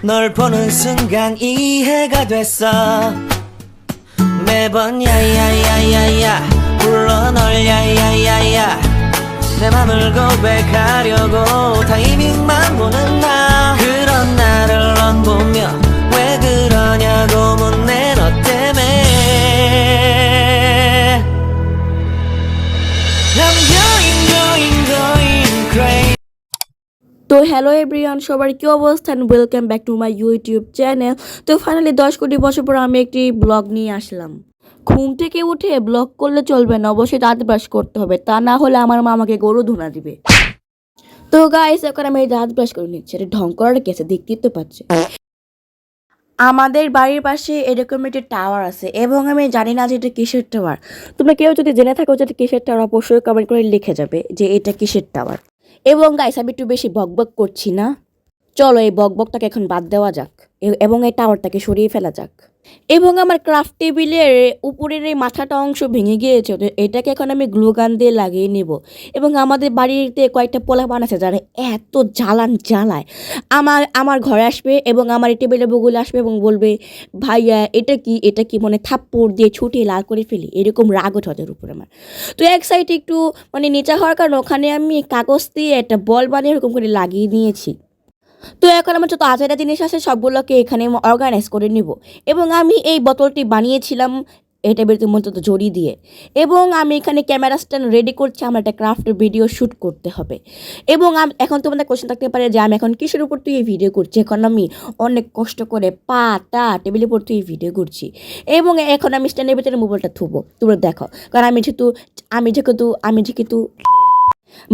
널 보는 순간 이해가 됐어 매번 야야야야야 불러 널 야야야야 내 맘을 고백하려고 타이밍만 보는 나 그런 나를 넌 보며 왜 그러냐고 묻네 너 때문에 I'm going crazy তো hello everyone, সবার কি অবস্থান? Welcome back to my YouTube channel. তো ফাইনালি 10 কোটি বছর পর আমি একটি ব্লগ নিয়ে আসলাম। ঘুম থেকে উঠে ব্লগ করলে চলবে না, অবশ্যই দাঁত ব্রাশ করতে হবে, তা না হলে আমার মা আমাকে গরু ধুনা দিবে। তো গাইস, এখন আমি দাঁত ব্রাশ করে নিচ্ছি। এটা ঢং করার কেসে দেখতেই তো পাচ্ছে। আমাদের বাড়ির পাশে এরকম একটা টাওয়ার আছে এবং আমি জানি না যে এটা কিসের টাওয়ার। তোমরা কেউ যদি জেনে থাকো যে এটা কিসের টাওয়ার, অবশ্যই কমেন্ট করে লিখে যাবে যে এটা কিসের টাওয়ার। এবং গাইস, আমি একটু বেশি বকবক করছি না, চলো এই বকবকটাকে এখন বাদ দেওয়া যাক এবং এই টাওয়ারটাকে সরিয়ে ফেলা যাক। এবং আমার ক্রাফট টেবিলের উপরের এই মাথাটা অংশ ভেঙে গিয়েছে, তো এটাকে এখন আমি গ্লু গান দিয়ে লাগিয়ে নেব। এবং আমাদের বাড়িতে কয়েকটা পোলাপান আছে যারা এত জ্বালায়, আমার ঘরে আসবে এবং আমার এই টেবিলের বগুলে আসবে এবং বলবে, ভাইয়া এটা কি মানে থাপ্পড় দিয়ে ছুটিয়ে লাল করে ফেলি, এরকম রাগ ওঠে ওদের উপরে আমার। তো এক সাইডে একটু মানে নিচা হওয়ার কারণে ওখানে আমি কাগজ দিয়ে একটা বল বানিয়ে এরকম করে লাগিয়ে নিয়েছি। তো এখন আমার যত আচারা জিনিস আছে সবগুলোকে এখানে অর্গানাইজ করে নিব। এবং আমি এই বোতলটি বানিয়েছিলাম এটা বেরোতে মতো জড়িয়ে দিয়ে, এবং আমি এখানে ক্যামেরা স্ট্যান্ড রেডি করছি, আমার একটা ক্রাফটের ভিডিও শ্যুট করতে হবে। এবং এখন তোমাদের কোশ্চেন থাকতে পারে যে আমি এখন কিসের উপর তুই এই ভিডিও করছি। এখন আমি অনেক কষ্ট করে পাটা টেবিলের উপর তুই এই ভিডিও করছি এবং এখন আমি স্ট্যান্ডের ভিতরে মোবাইলটা থুবো, তোমরা দেখো। কারণ আমি যেহেতু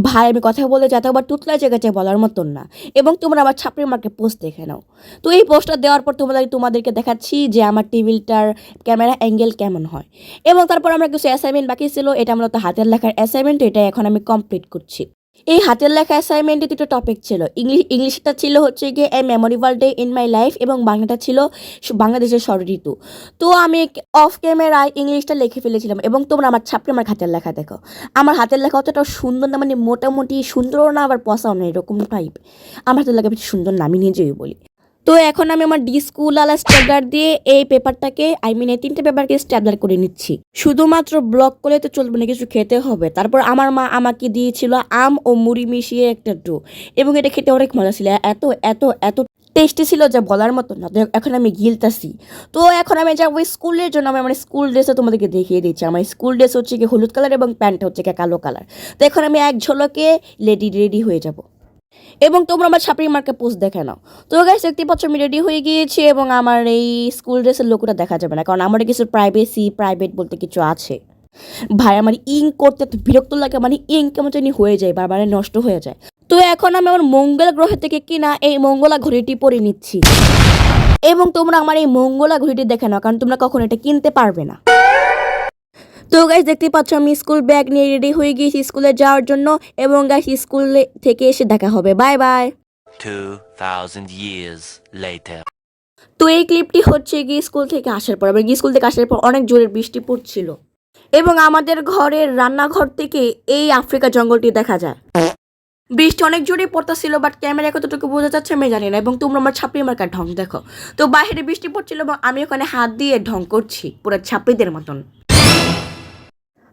ভাই, আমি কথা বলে যাতে আবার তুতলা জায়গায় বলার মতন না। এবং তোমরা আমার ছাপড়ি মার্কে পোস্ট দেখে নাও। তো এই পোস্টটা দেওয়ার পর তোমাদেরকে দেখাচ্ছি যে আমার টেবিলটার ক্যামেরা অ্যাঙ্গেল কেমন হয়। এবং তারপর আমার কিছু অ্যাসাইনমেন্ট বাকি ছিল, এটা মূলত হাতের লেখার অ্যাসাইনমেন্ট, এটা এখন আমি কমপ্লিট করছি। এই হাতের লেখা অ্যাসাইনমেন্টে দুটো টপিক ছিল। ইংলিশটা ছিল হচ্ছে গিয়ে a memorable day in my life এবং বাংলাটা ছিল বাংলাদেশের ষড়ঋতু। তো আমি অফ ক্যামেরায় ইংলিশটা লিখে ফেলেছিলাম এবং তোমরা আমার ছাপড়ে আমার হাতের লেখা দেখো। আমার হাতের লেখা অতটাও সুন্দর না, মানে মোটামুটি সুন্দরও না আবার পসাও না, এরকম টাইপ। আমার হাতের লেখা বেশি সুন্দর না, আমি নিজেই বলি। তো এখন আমি আমার ডিস্কুলালা স্ট্যাবলার দিয়ে এই পেপারটাকে এই 3টে পেপারকে স্ট্যাবলার করে নিচ্ছি। শুধুমাত্র ব্লক করলে তো চলবে না, কিছু খেতে হবে। তারপর আমার মা আমাকে দিয়েছিল আম ও মুড়ি মিশিয়ে একটা ডো, এবং এটা খেতে অনেক মজা ছিল, এত এত এত টেস্টি ছিল যা বলার মতো না। তো এখন আমি গিলতাছি। তো এখন আমি যাবো স্কুলের জন্য। আমি আমার স্কুল ড্রেসে তোমাদেরকে দেখিয়ে দিচ্ছি। আমার স্কুল ড্রেস হচ্ছে কি হলুদ কালার এবং প্যান্টটা হচ্ছে কি কালো কালার। তো এখন আমি এক ঝলকে রেডি হয়ে যাব। এবং তোমরা আমার ছাপড়ি মার্কে পোস্ট দেখে নাও। তো গাইস, দেখতে পাচ্ছ আমি রেডি হয়ে গিয়েছি এবং আমার এই স্কুল ড্রেসের লোকটা দেখা যাবে না, কারণ আমার কিছু প্রাইভেট বলতে কিছু আছে। ভাই, আমার ইঙ্ক করতে এত বিরক্ত লাগে, মানে ইঙ্ক কেমন জানি হয়ে যায়, বারবার নষ্ট হয়ে যায়। তো এখন আমি আমার মঙ্গল গ্রহ থেকে কিনা এই মঙ্গলা ঘড়িটি পরে নিচ্ছি। এবং তোমরা আমার এই মঙ্গলা ঘড়িটি দেখে নাও, কারণ তোমরা কখনো এটা কিনতে পারবে না। তো গাইস, দেখতে পাচ্ছ আমি স্কুল ব্যাগ নিয়ে রেডি হয়ে গিয়েছি স্কুলে যাওয়ার জন্য। এবং গাইস, স্কুল থেকে এসে দেখা হবে, বাই বাই। 2000 years later. তো এই ক্লিপটি হচ্ছে গিয়ে স্কুল থেকে আসার পর। এবং স্কুল থেকে আসার পর অনেক জোরে বৃষ্টি পড়ছিল এবং আমাদের ঘরের রান্নাঘর থেকে এই আফ্রিকা জঙ্গলটি দেখা যায়। বৃষ্টি অনেক জোরে পড়তেছিল, বাট ক্যামেরা কতটুকু বোঝা যাচ্ছে আমি জানি না। এবং তোমরা আমার ছাপড়ি মার্কার ঢং দেখো। তো বাইরে বৃষ্টি পড়ছিল এবং আমি ওখানে হাত দিয়ে ঢং করছি পুরো ছাপড়িদের মতন।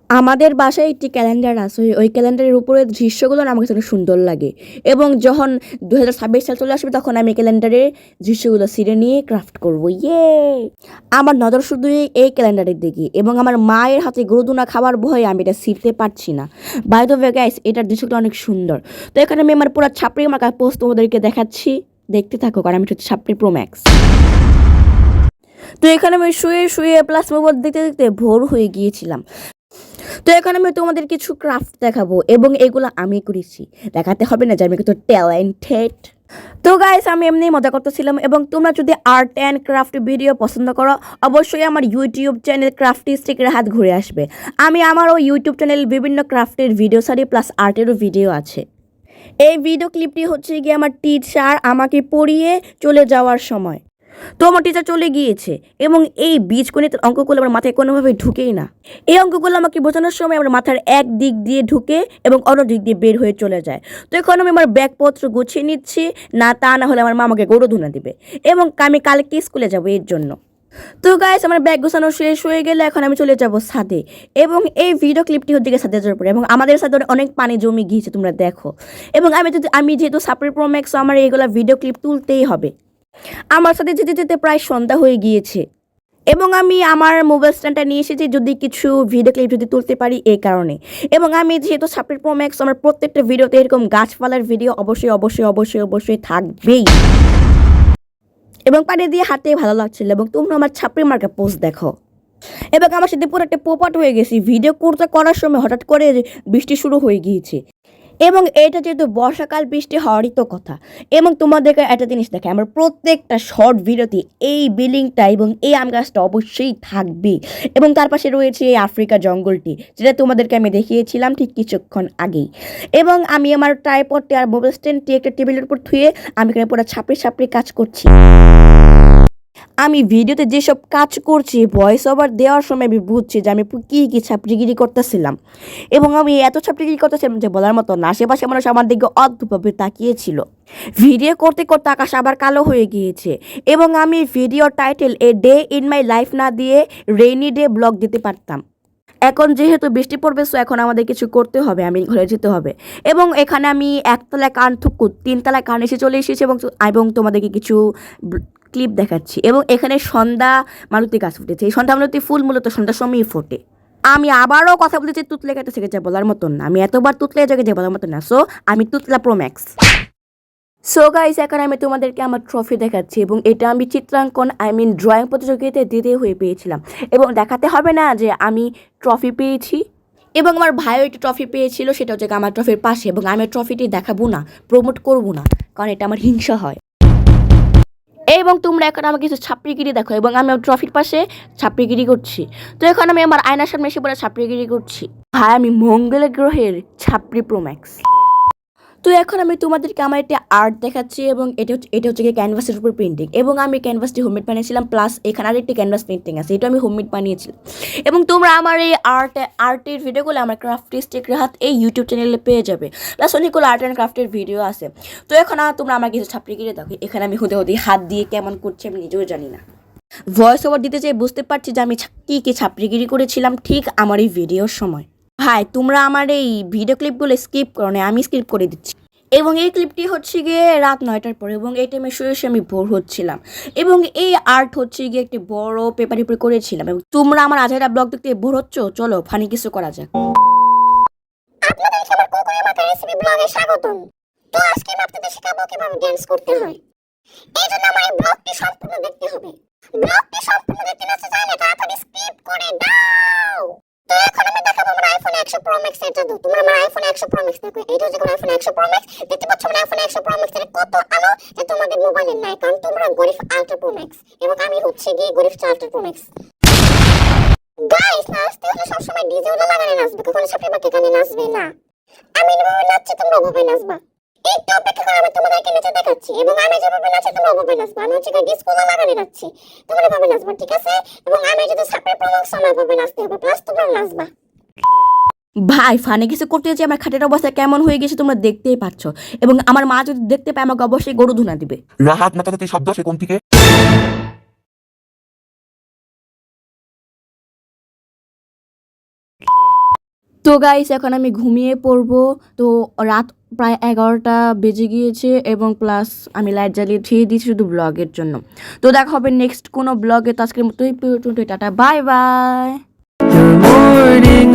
আমাদের বাসায় একটি ক্যালেন্ডার আছে, ওই ক্যালেন্ডারের উপরে দৃশ্যগুলো আমার কাছে অনেক সুন্দর লাগে। এবং যখন 2026 সাল চলে আসবে তখন আমি ক্যালেন্ডারের দৃশ্যগুলো ছিঁড়ে নিয়ে ক্রাফট করবো। আমার নজর শুধু এই ক্যালেন্ডারের দিকে, এবং আমার মায়ের হাতে গরুদুনা খাবার ভয়ে আমি এটা ছিঁড়তে পারছি না। বাই দ্য ওয়ে গাইস, এটার দৃশ্যগুলো অনেক সুন্দর। তো এখানে আমি আমার পুরো ছাপড়ি মার্কা পোস্ট তোমাদেরকে দেখাচ্ছি, দেখতে থাকো, কারণ আমি হচ্ছে ছাপড়ি প্রো ম্যাক্স। তো এখানে আমি শুয়ে প্লাস মোবাইল দেখতে দেখতে ভোর হয়ে গিয়েছিলাম। তো এখন আমি তোমাদের কিছু ক্রাফট দেখাবো এবং এগুলো আমি করেছি, দেখাতে হবে না যে আমি কত ট্যালেন্টেড। তো গাইস, আমি এমনি মজা করতেছিলাম। এবং তোমরা যদি আর্ট অ্যান্ড ক্রাফট ভিডিও পছন্দ করো, অবশ্যই আমার ইউটিউব চ্যানেল ক্রাফটিস্টিকের হাত ঘুরে আসবে। আমি আমারও ইউটিউব চ্যানেল বিভিন্ন ক্রাফটের ভিডিও সারি প্লাস আর্টেরও ভিডিও আছে। এই ভিডিও ক্লিপটি হচ্ছে গিয়ে আমার টিচার আমাকে পড়িয়ে চলে যাওয়ার সময়। তো আমার টিচার চলে গিয়েছে এবং এই বীজগণিতের অঙ্কগুলো আমার মাথায় কোনোভাবে ঢুকেই না। এই অঙ্কগুলো আমাকে বোঝানোর সময় আমার মাথার এক দিক দিয়ে ঢুকে এবং অন্য দিক দিয়ে বের হয়ে চলে যায়। তো এখন আমি আমার ব্যাগপত্র গুছিয়ে নিচ্ছি, তা না হলে আমার মা আমাকে গরু ধুনা দিবে এবং আমি কালকে স্কুলে যাবো এর জন্য। তো গাইস, আমার ব্যাগ গোছানো শেষ হয়ে গেলে এখন আমি চলে যাব ছাদে এবং এই ভিডিও ক্লিপটি হচ্ছে ছাদে যাওয়ার পরে এবং আমাদের ছাদে অনেক পানি জমে গিয়েছে, তোমরা দেখো। এবং আমি যেহেতু সাপ্রি প্রো ম্যাক্স, আমার এইগুলা ভিডিও ক্লিপ তুলতেই হবে। আমার সাথে যেতে যেতে প্রায় সন্ধ্যা হয়ে গিয়েছে এবং আমি আমার মোবাইল স্ট্যান্ডটা নিয়ে এসেছি যদি কিছু ভিডিও ক্লিপ যদি তুলতে পারি এই কারণে। এবং আমি যেহেতু সাপ্রি প্রো ম্যাক্স, আমার প্রত্যেকটা ভিডিওতে এরকম গাছপালার ভিডিও অবশ্যই অবশ্যই অবশ্যই অবশ্যই থাকবেই। এবং পানি দিয়ে হাঁটতে ভালো লাগছিল এবং তোমরা আমার ছাপড়ি মার্কা পোস্ট দেখো। এবং আমার সাথে পুরো একটা পোপাট হয়ে গেছি ভিডিও করার সময় হঠাৎ করে বৃষ্টি শুরু হয়ে গিয়েছে এবং এটা যেহেতু বর্ষাকাল, বৃষ্টি হওয়ারই তো কথা। এবং তোমাদেরকে একটা জিনিস দেখে, আমার প্রত্যেকটা শর্ট ভিডিওতে এই বিল্ডিংটা এবং এই আম গাছটা অবশ্যই থাকবে এবং তার পাশে রয়েছে এই আফ্রিকা জঙ্গলটি, যেটা তোমাদেরকে আমি দেখিয়েছিলাম ঠিক কিছুক্ষণ আগেই। এবং আমি আমার ট্রাইপডটি আর মোবাইল স্ট্যান্ডটি একটা টেবিলের উপর থুয়ে আমি এখানে পুরো ছাপড়ি কাজ করছি। আমি ভিডিওতে যেসব কাজ করছি ভয়েস ওভার দেওয়ার সময় আমি বুঝছি যে আমি কী ছাপড়িগিরি করতেছিলাম এবং আমি এত ছাপড়িগিরি করতেছিলাম যে বলার মতো না। আশেপাশে মানুষ আমার দিকে অদ্ভুতভাবে তাকিয়েছিল। ভিডিও করতে করতে আকাশ আবার কালো হয়ে গিয়েছে এবং আমি ভিডিওর title a day in my life না দিয়ে রেইনি ডে ব্লগ দিতে পারতাম। এখন যেহেতু বৃষ্টি পড়বে, সো এখন আমাদের কিছু করতে হবে, আমি ঘরে যেতে হবে। এবং এখানে আমি একতলায় কান থুকু 3 তলায় কান এসে চলে এসেছি এবং তোমাদেরকে কিছু ক্লিপ দেখাচ্ছি। এবং এখানে সন্ধ্যা মালতী গাছ ফুটেছে। এই সন্ধ্যা মালতী ফুল মূলত সন্ধ্যার সময়ই ফোটে। আমি আবারও কথা বলতেছি তুতলে কাছে থেকে যা বলার মতন না, আমি এতবার তুতলে জায়গায় যা বলার মতন না। সো আমি তুতলা প্রো ম্যাক্স। সো গাইস, এখন আমি তোমাদেরকে আমার ট্রফি দেখাচ্ছি এবং এটা আমি চিত্রাঙ্কন ড্রয়িং প্রতিযোগিতায় দ্বিতীয় হয়ে পেয়েছিলাম এবং দেখাতে হবে না যে আমি ট্রফি পেয়েছি। এবং আমার ভাইও একটি ট্রফি পেয়েছিল, সেটা হচ্ছে আমার ট্রফির পাশে। এবং আমি ট্রফিটি দেখাবো না, প্রমোট করবো না, কারণ এটা আমার হিংসা হয়। এবং তোমরা এখন আমাকে কিছু ছাপড়িগিরি দেখো এবং আমি ট্রফির পাশে ছাপড়িগিরি করছি। তো এখন আমি আমার আয়নার সামনে এসে পরে ছাপড়িগিরি করছি। ভাই, আমি মঙ্গল গ্রহের ছাপড়ি প্রো ম্যাক্স। তো এখন আমি তোমাদেরকে আমার একটা আর্ট দেখাচ্ছি এবং এটা হচ্ছে ক্যানভাসের উপর পেন্টিং এবং আমি ক্যানভাসটি হোমমেড বানিয়েছিলাম, প্লাস এখানে আরেকটি ক্যানভাস পেন্টিং আছে, এটা আমি হোমমেড বানিয়েছিলাম। এবং তোমরা আমার এই আর্টের ভিডিওগুলো আমার ক্রাফটিস্টিক রাহাত এই ইউটিউব চ্যানেলে পেয়ে যাবে, প্লাস অনেকগুলো আর্ট অ্যান্ড ক্রাফটের ভিডিও আছে। তো এখন তোমরা আমার কিছু ছাপড়িগিরি দেখো। এখানে আমি হুদে হাত দিয়ে কেমন করছি আমি নিজেও জানি না। ভয়েস ওভার দিতে চাই, বুঝতে পারছি যে আমি কী ছাপড়িগিরি করেছিলাম ঠিক আমার এই ভিডিওর সময়। ভাই, তোমরা আমার এই ভিডিও ক্লিপগুলো স্কিপ করো না, আমি স্কিপ করে দিচ্ছি। এবং এই ক্লিপটি হচ্ছে গিয়ে রাত 9টার পরে এবং এই টাইমে শুয়ে আমি বোর হচ্ছিলাম এবং এই আর্ট হচ্ছে গিয়ে একটি বড় পেপারের উপরে করেছিলাম। এবং তোমরা আমার আজেরা ব্লগ দেখতে বোর হচ্ছ, চলো ফানি কিছু করা যাক। আপনাদেরকে আমার কোকোয়া মাখা রেসিপি ব্লগে স্বাগতম। তো আজকে আমি আপনাদের শেখাবো কিভাবে ডান্স করতে হয়। এই জন্য আমার এই ব্লগটি সম্পূর্ণ দেখতে হবে। ব্লগটি সম্পূর্ণ দেখতে না চাইলে তাড়াতাড়ি স্কিপ করে দাও। তো এখন আমি দেখাবো আমার আইফোন 11 প্রো ম্যাক্স এর জাদু। তোমরা আমার আইফোন 11 প্রো ম্যাক্স দেখো, এটা হচ্ছে আইফোন 11 প্রো ম্যাক্স। দেখতে পাচ্ছ আমার আইফোন 11 প্রো ম্যাক্স এর কত আলো যে তোমাদের মোবাইলে নাই, কারণ তোমরা গরিব আল্ট্রা প্রো ম্যাক্স এবং আমি হচ্ছে গিয়ে গরিব আল্ট্রা প্রো ম্যাক্স। গাইস, নাচতে হলে সবসময় ডিজে ওটা লাগানো নাচবে, কখনো সাপড়ি বাকি গানে নাচবে না। আমি যেভাবে নাচছি তোমরা ওভাবে নাচবা। একটু অপেক্ষা করে আমি তোমাদেরকে নেচে দেখাচ্ছি এবং আমি যেভাবে নাচি তোমরা ওভাবে নাচবা। আমি হচ্ছে ডিসকো লাগানো নাচছি, তোমরা এভাবে নাচবা, ঠিক আছে? এবং আমি যদি সাপড়ি প্রোডাক্টস আমার এভাবে নাচতে হবে, প্লাস তোমরা নাচবা। ভাই, ফানি কিছু করতে যাচ্ছি, আমার খাটের অবস্থা কেমন হয়ে গেছে তোমরা দেখতেই পাচ্ছ। এবং আমার মা যদি দেখতে পায় আমাকে অবশ্যই গরু ধুনা দিবে। রাহাত নাচাতে শব্দ আসে কোন থেকে? তো গাইস, এখন আমি ঘুমিয়ে পড়বো। তো রাত প্রায় 11টা বেজে গিয়েছে এবং প্লাস আমি লাইট জ্বালিয়ে ছেড়ে দিয়েছি শুধু ব্লগের জন্য। তো দেখা হবে নেক্সট কোনো ব্লগে। তো আজকের মতোই tata, bye bye. You're morning